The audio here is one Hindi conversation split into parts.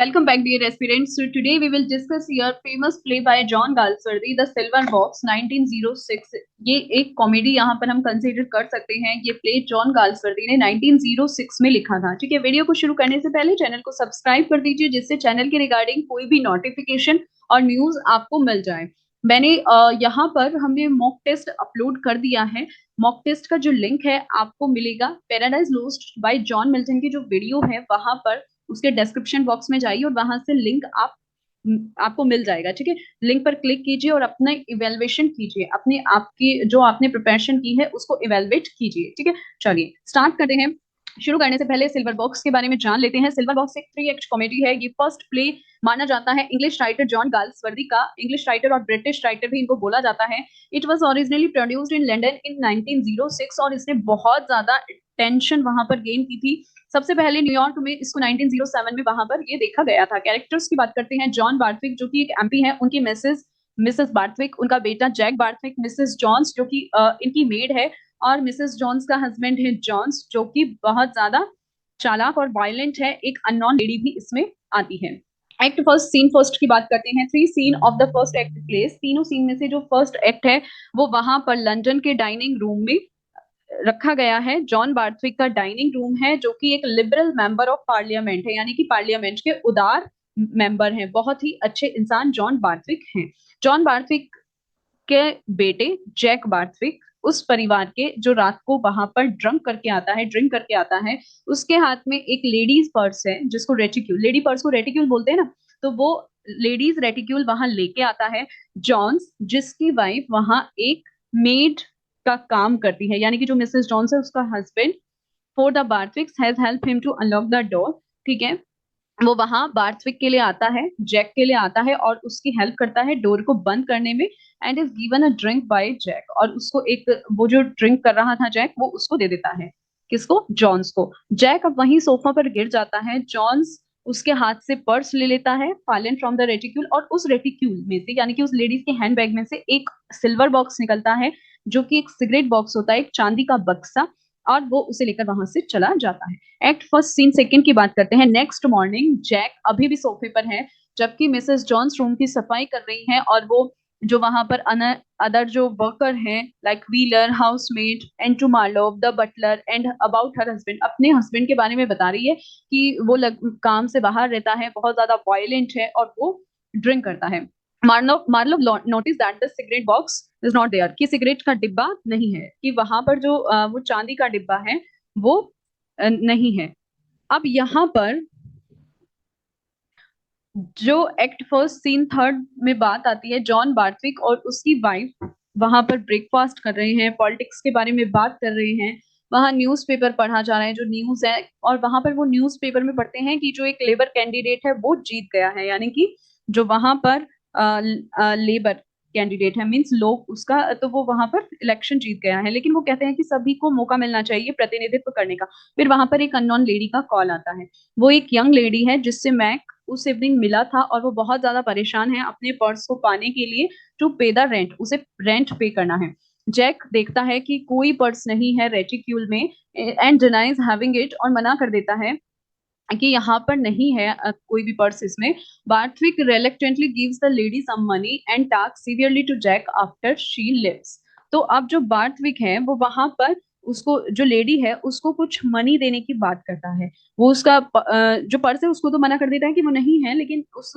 Welcome back, dear aspirants. So today we will discuss your famous play by John Galsworthy, The Silver Box, 1906. ये एक कॉमेडी यहाँ पर हम कंसीडर कर सकते हैं। ये प्ले जॉन गाल्सवर्दी ने 1906 में लिखा था। ठीक है, वीडियो को शुरू करने से पहले चैनल को सब्सक्राइब कर दीजिए, जिससे चैनल के रिगार्डिंग कोई भी नोटिफिकेशन और न्यूज आपको मिल जाए। मैंने यहाँ पर हमने मॉक टेस्ट अपलोड कर दिया है। मॉक टेस्ट का जो लिंक है आपको मिलेगा paradise lost bye John Milton की जो वीडियो है वहां पर, उसके डिस्क्रिप्शन बॉक्स में जाइए और वहां से लिंक आपको मिल जाएगा। ठीक है, लिंक पर क्लिक कीजिए और अपना इवेल्युएशन कीजिए, अपने आपकी जो आपने प्रिपरेशन की है उसको इवेल्युएट कीजिए। ठीक है, चलिए स्टार्ट करते हैं। शुरू करने से पहले सिल्वर बॉक्स के बारे में जान लेते हैं। सिल्वर बॉक्स एक 3 एक्ट कॉमेडी है। ये फर्स्ट प्ले माना जाता है इंग्लिश राइटर जॉन गाल्सवर्दी का। इंग्लिश राइटर और ब्रिटिश राइटर भी इनको बोला जाता है। It was originally produced in London इन 1906 और इसने बहुत ज्यादा टेंशन वहां पर गेन की थी। सबसे पहले न्यूयॉर्क में इसको 1907 में वहां पर ये देखा गया था। कैरेक्टर्स की बात करते हैं। जॉन बार्थविक जो कि एक एमपी है, उनकी मिसेस बार्थविक, उनका बेटा जैक बार्थविक, मिसेस जॉन्स जो कि इनकी मेड है, और मिसेस जॉन्स का हस्बैंड है जॉन्स जो कि बहुत ज्यादा चालाक और वायलेंट है। एक अननोन लेडी भी इसमें आती है। एक्ट फर्स्ट, सीन फर्स्ट की बात करते हैं। 3 scene of the first act place. तीनों सीन में से जो फर्स्ट एक्ट है वो वहां पर लंदन के डाइनिंग रूम में रखा गया है। जॉन बार्थविक का डाइनिंग रूम है जो कि एक लिबरल मेंबर ऑफ पार्लियामेंट है, यानी कि पार्लियामेंट के उदार मेंबर हैं। बहुत ही अच्छे इंसान जॉन बार्थविक हैं। जॉन बार्थविक के बेटे जैक बार्थविक उस परिवार के जो रात को वहां पर ड्रिंक करके आता है। उसके हाथ में एक लेडीज पर्स है जिसको रेटिक्यूल, लेडी पर्स को रेटिक्यूल बोलते हैं ना, तो वो लेडीज रेटिक्यूल वहां लेके आता है जॉन्स, जिसकी वाइफ वहां एक मेड का काम करती है, यानी कि जो मिसेस जॉन्स है उसका husband. For the Barthwicks has help him to unlock the door. ठीक है, वो वहां बार्थविक के लिए आता है, जैक के लिए आता है और उसकी हेल्प करता है डोर को बंद करने में। And is given a drink by Jack, और उसको एक, वो जो ड्रिंक कर रहा था जैक, वो उसको दे देता है। किसको? जॉन्स को। जैक अब वहीं सोफा पर गिर जाता है। जॉन्स उसके हाथ से पर्स ले लेता है, फाइलन फ्रॉम द रेटिक्यूल, और उस रेटिक्यूल में से, यानी कि उस लेडीज के हैंडबैग में से एक सिल्वर बॉक्स निकलता है जो कि एक सिगरेट बॉक्स होता है, एक चांदी का बक्सा, और वो उसे लेकर वहां से चला जाता है। एक्ट फर्स्ट सीन सेकंड की बात करते हैं। नेक्स्ट मॉर्निंग जैक अभी भी सोफे पर है जबकि मिसेस जॉन्स रूम की सफाई कर रही हैं, और वो जो वहां पर अदर जो वर्कर हैं like Wheeler, housemate, and to Marlow the butler and about her husband, अपने हस्बैंड के बारे में बता रही है कि वो काम से बाहर रहता है, बहुत ज्यादा वायलेंट है और वो ड्रिंक करता है। Marlow notice that the cigarette box is not there, कि सिगरेट का डिब्बा नहीं है, कि वहां पर जो वो चांदी का डिब्बा है वो नहीं है। अब यहाँ पर जो एक्ट फर्स्ट सीन थर्ड में बात आती है, जॉन बार्थविक और उसकी वाइफ वहां पर ब्रेकफास्ट कर रहे हैं, पॉलिटिक्स के बारे में बात कर रहे हैं। वहां न्यूज़पेपर पढ़ा जा रहा है, जो न्यूज है, और वहां पर वो न्यूज़पेपर में पढ़ते हैं कि जो एक लेबर कैंडिडेट है वो जीत गया है, यानी कि जो वहां पर लेबर कैंडिडेट है, मींस लोग उसका, तो वो वहां पर इलेक्शन जीत गया है। लेकिन वो कहते हैं कि सभी को मौका मिलना चाहिए प्रतिनिधित्व करने का। फिर वहां पर एक अननोन लेडी का कॉल आता है। वो एक यंग लेडी है जिससे मैक उस इवनिंग मिला था, और वो बहुत ज्यादा परेशान है अपने पर्स को पाने के लिए। टू पे द रेंट, उसे रेंट पे करना है। जैक देखता है कि कोई पर्स नहीं है रेटिक्यूल में, एंड डिनाइज हैविंग इट, और मना कर देता है कि यहाँ पर नहीं है कोई भी पर्स इसमें। Barthwick reluctantly gives the lady some money and talks severely to Jack after she leaves। तो अब जो बार्थविक है वो वहां पर उसको, जो लेडी है उसको कुछ मनी देने की बात करता है। वो उसका जो पर्स है उसको तो मना कर देता है कि वो नहीं है, लेकिन उस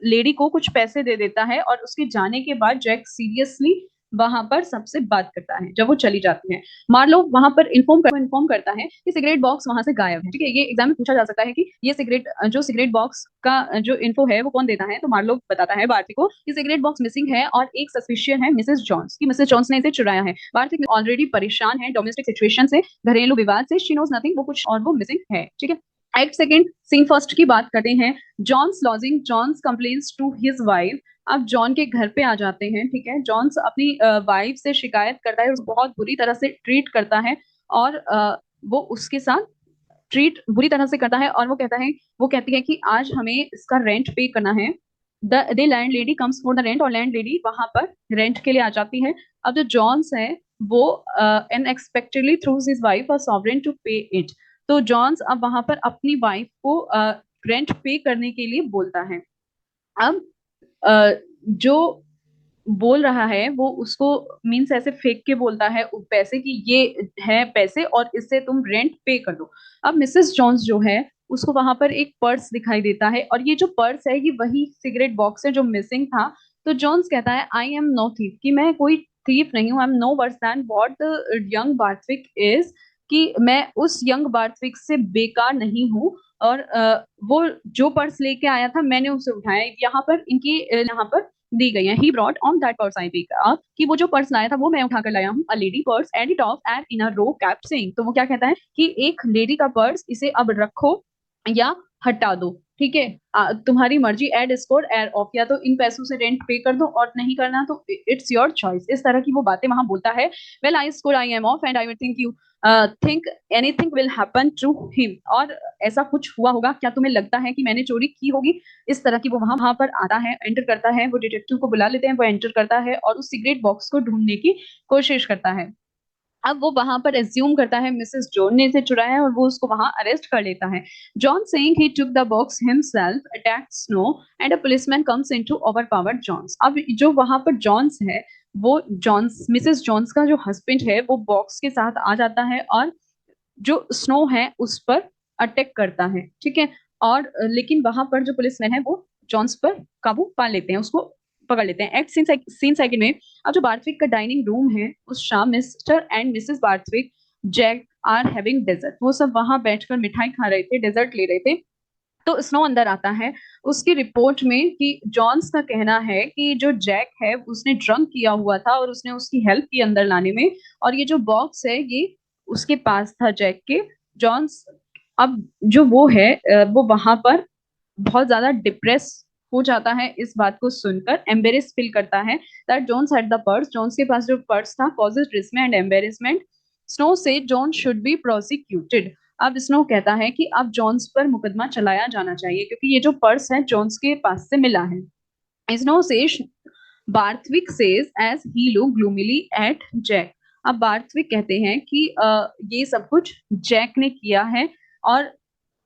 लेडी को कुछ पैसे दे देता है, और उसके जाने के बाद जैक सीरियसली वहां पर सबसे बात करता है जब वो चली जाती है। मार्लो वहां पर इन्फॉर्म करता है कि सिगरेट बॉक्स वहां से गायब है। ठीक है, ये एग्जाम में पूछा जा सकता है कि ये सिगरेट बॉक्स का जो इन्फो है वो कौन देता है, तो मार्लो बताता है बार्टी को कि सिगरेट बॉक्स मिसिंग है और एक सस्पिशियन है मिसेस जॉन्स, की मिसेस जॉन्स ने इसे चुराया है। बार्टी ऑलरेडी परेशान है डोमेस्टिक सिचुएशन से, घरेलू विवाद से, शी नोज नथिंग, वो कुछ और वो मिसिंग है। ठीक है, एक्ट सेकंड सीन फर्स्ट की बात करते हैं। John's lodging, John's complains to his wife. अब जॉन के घर पे आ जाते हैं। ठीक है, जॉन्स अपनी वाइफ से शिकायत करता है, उसको बहुत बुरी तरह से ट्रीट करता है, और वो उसके साथ ट्रीट बुरी तरह से करता है, और वो कहती है कि आज हमें इसका रेंट पे करना है। The land lady comes for the rent, और लैंड लेडी वहां पर रेंट के लिए आ जाती है। अब जो जॉन्स है वो unexpectedly throws his wife a sovereign to pay it. तो जॉन्स अब वहां पर अपनी वाइफ को रेंट पे करने के लिए बोलता है। अब जो बोल रहा है वो उसको मीन्स ऐसे फेंक के बोलता है पैसे की, ये है पैसे और इससे तुम रेंट पे कर दो। अब मिसेस जॉन्स जो है उसको वहां पर एक पर्स दिखाई देता है और ये जो पर्स है ये वही सिगरेट बॉक्स है जो मिसिंग था। तो जॉन्स कहता है आई एम नो थीफ, कि मैं कोई थीफ नहीं हूँ, I am no worse than what the young Barthwick is, कि मैं उस यंग बार्थविक से बेकार नहीं हूँ। और वो जो पर्स लेके आया था मैंने उसे उठाया। यहाँ पर इनकी यहाँ पर दी गई है, he brought on that purse I pick up, कि वो जो पर्स लाया था वो मैं उठाकर लाया हूँ, a lady purse and it of and in a row cap saying. तो वो क्या कहता है कि एक लेडी का पर्स, इसे अब रखो या हटा दो, ठीक है, तुम्हारी मर्जी, एड स्कोर एड ऑफ, या तो इन पैसों से रेंट पे कर दो और नहीं करना तो इट्स योर चॉइस। इस तरह की वो बातें वहां बोलता है। Well I score I am off and I will think you think anything will happen to him, और ऐसा कुछ हुआ होगा, क्या तुम्हें लगता है कि मैंने चोरी की होगी। इस तरह की वो वहां वहां पर आता है, एंटर करता है, वो डिटेक्टिव को बुला लेते हैं, वो एंटर करता है और उस सिगरेट बॉक्स को ढूंढने की कोशिश करता है। अब वो वहां पर एज्यूम करता है मिसेस जॉन ने इसे चुराया है और वो उसको वहां अरेस्ट कर लेता है। John saying he took the box himself attacked Snow and a policeman comes into overpower Jones. अब जो वहां पर जॉन्स है वो जॉन्स मिसेस जॉन्स का जो हस्बैंड है वो बॉक्स के साथ आ जाता है और जो स्नो है उस पर अटैक करता है, ठीक है। और लेकिन वहां पर जो पुलिसमैन है वो जॉन्स पर काबू पा लेते हैं, उसको पकड़ लेते हैं। एक्ट सीन सेकंड में अब जो बार्थविक का डाइनिंग रूम है उस शाम Mister and Missus Barthwick Jack are having dessert, वो सब वहां बैठकर मिठाई खा रहे थे, डेजर्ट ले रहे थे। तो स्नो अंदर आता है उसकी रिपोर्ट में कि जॉन्स का कहना है कि जो जैक है उसने ड्रंक किया हुआ था और उसने उसकी हेल्प की अंदर लाने में, और ये जो बॉक्स है ये उसके पास था जैक के। जॉन्स अब जो वो है वो वहां पर बहुत ज्यादा डिप्रेस हो जाता है इस बात को सुनकर, एम्बेरेस फील करता है that Jones had the purse, Jones के पास जो पर्स था, causes dismay and embarrassment. Snow से जॉन शुड बी प्रोसिक्यूटेड। अब स्नो कहता है कि अब जॉन्स पर मुकदमा चलाया जाना चाहिए क्योंकि ये जो पर्स है जॉन्स के पास से मिला है। स्नो से Barthwick says as he look gloomily at Jack. अब बार्थविक कहते हैं कि ये सब कुछ जैक ने किया है और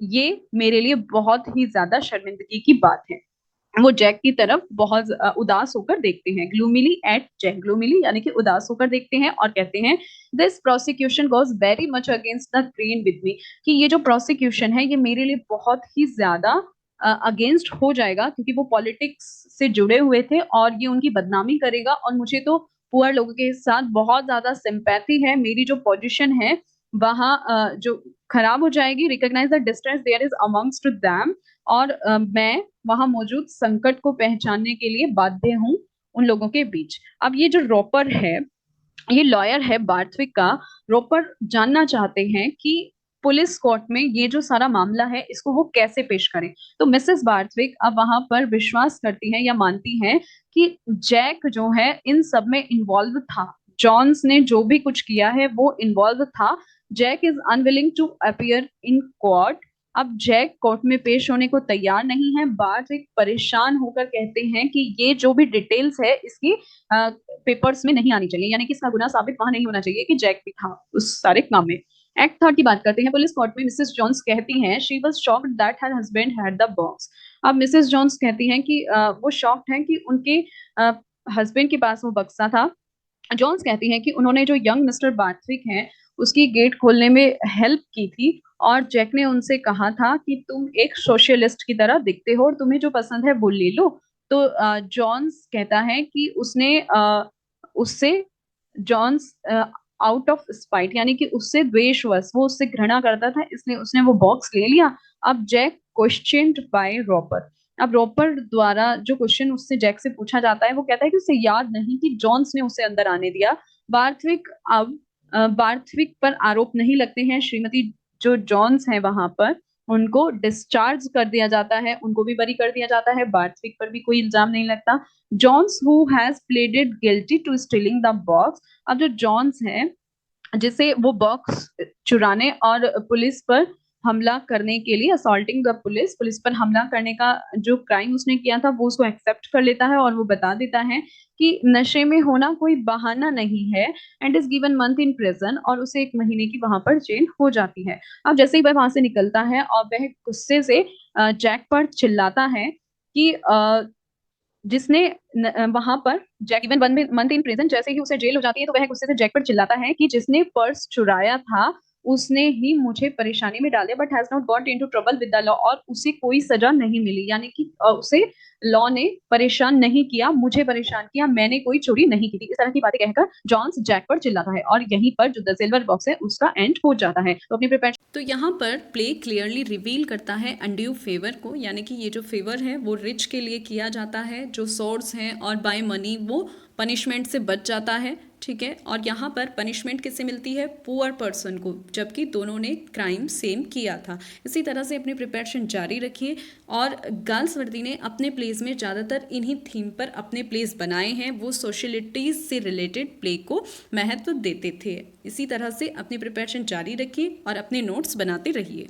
ये मेरे लिए बहुत ही ज्यादा शर्मिंदगी की बात है। वो जैक की तरफ बहुत उदास होकर देखते हैं, ग्लूमिली एट जैक, ग्लूमिली यानी कि उदास होकर देखते हैं और कहते हैं this prosecution goes very much against the grain with me, कि ये जो प्रोसिक्यूशन है ये मेरे लिए बहुत ही ज्यादा अगेंस्ट हो जाएगा क्योंकि वो पॉलिटिक्स से जुड़े हुए थे और ये उनकी बदनामी करेगा और मुझे तो पुअर लोगों के साथ बहुत ज्यादा सिंपैथी है, मेरी जो पोजीशन है वहाँ जो खराब हो जाएगी, recognise the distance there is amongst them, और मैं वहां मौजूद संकट को पहचानने के लिए बाध्य हूँ उन लोगों के बीच। अब ये जो रोपर है, ये लॉयर है बार्थविक का, रोपर जानना चाहते हैं कि पुलिस कोर्ट में ये जो सारा मामला है इसको वो कैसे पेश करें। तो मिसेस बार्थविक अब वहां पर विश्वास करती है या मानती है कि जैक जो है इन सब में इन्वॉल्व था, जॉन्स ने जो भी कुछ किया है वो इन्वॉल्व था। Jack is unwilling to appear in court. अब जैक कोर्ट में पेश होने को तैयार नहीं है। बार्थविक परेशान होकर कहते हैं कि ये जो भी डिटेल्स है इसकी पेपर्स में नहीं आनी चाहिए, यानी कि इसका गुना साबित वहां नहीं होना चाहिए कि जैक भी था उस सारे काम में। एक्ट थर्ड की बात करते हैं। पुलिस कोर्ट में मिसेस जॉन्स कहती हैं she was shocked that her husband had the box. अब मिसेस जॉन्स कहती हैं कि वो शॉक्ड हैं कि उनके हस्बैंड के पास वो बक्सा था। जॉन्स कहती हैं कि उन्होंने जो यंग मिस्टर बार्थविक हैं उसकी गेट खोलने में हेल्प की थी और जैक ने उनसे कहा था कि तुम एक सोशलिस्ट की तरह दिखते हो और तुम्हें जो पसंद है वो ले लो। तो जॉन्स कहता है कि उसने उससे जॉन्स आउट ऑफ स्पाइट यानी कि उससे द्वेषवश, वो उससे घृणा करता था इसलिए उसने वो बॉक्स ले लिया। अब जैक क्वेश्चन्ड बाय रॉपर। अब रॉपर द्वारा जो क्वेश्चन उससे जैक से पूछा जाता है वो कहता है कि उसे याद नहीं कि जॉन्स ने उसे अंदर आने दिया। बार्थविक अब बार्थविक पर आरोप नहीं लगते हैं। श्रीमती जो जॉन्स है वहां पर उनको डिस्चार्ज कर दिया जाता है, उनको भी बरी कर दिया जाता है, बार्थविक पर भी कोई इल्जाम नहीं लगता। Jones who has pleaded guilty to stealing the box. अब जो जॉन्स है जिसे वो बॉक्स चुराने और पुलिस पर हमला करने के लिए, असॉल्टिंग द पुलिस, पुलिस पर हमला करने का जो क्राइम उसने किया था वो उसको एक्सेप्ट कर लेता है और वो बता देता है कि नशे में होना कोई बहाना नहीं है, and is given month in prison, और उसे 1 महीने की वहां पर जेल हो जाती है। अब जैसे ही वह वहां से निकलता है और वह गुस्से से जैक पर चिल्लाता है कि जिसने वहां पर Jack even 1 month in prison, जैसे ही उसे जेल हो जाती है तो वह गुस्से से जैक पर चिल्लाता है कि जिसने पर्स चुराया था उसने ही मुझे परेशानी में डाल दिया, but has not got into trouble with the law, और उसे कोई सजा नहीं मिली, यानी कि उसे लॉ ने परेशान नहीं किया, मुझे परेशान किया, मैंने कोई चोरी नहीं की थी। इस तरह की बातें कहकर जॉन्स जैक पर चिल्लाता है और यहीं पर जो द सिल्वर बॉक्स है उसका एंड हो जाता है। तो अपनी प्रिपेयर तो यहाँ पर प्ले क्लियरली रिवील करता है अनड्यू फेवर को, यानी कि ये जो फेवर है वो रिच के लिए किया जाता है, जो सोर्स हैं और बाय मनी वो पनिशमेंट से बच जाता है, ठीक है। और यहाँ पर पनिशमेंट किससे मिलती है? पुअर पर्सन को, जबकि दोनों ने क्राइम सेम किया था। इसी तरह से अपनी प्रिपरेशन जारी रखिए। और गाल्सवर्दी ने अपने प्लेस में ज़्यादातर इन्हीं थीम पर अपने प्लेस बनाए हैं, वो सोशलिटीज़ से रिलेटेड प्ले को महत्व देते थे। इसी तरह से अपनी प्रिपरेशन जारी रखिए और अपने नोट्स बनाते रहिए।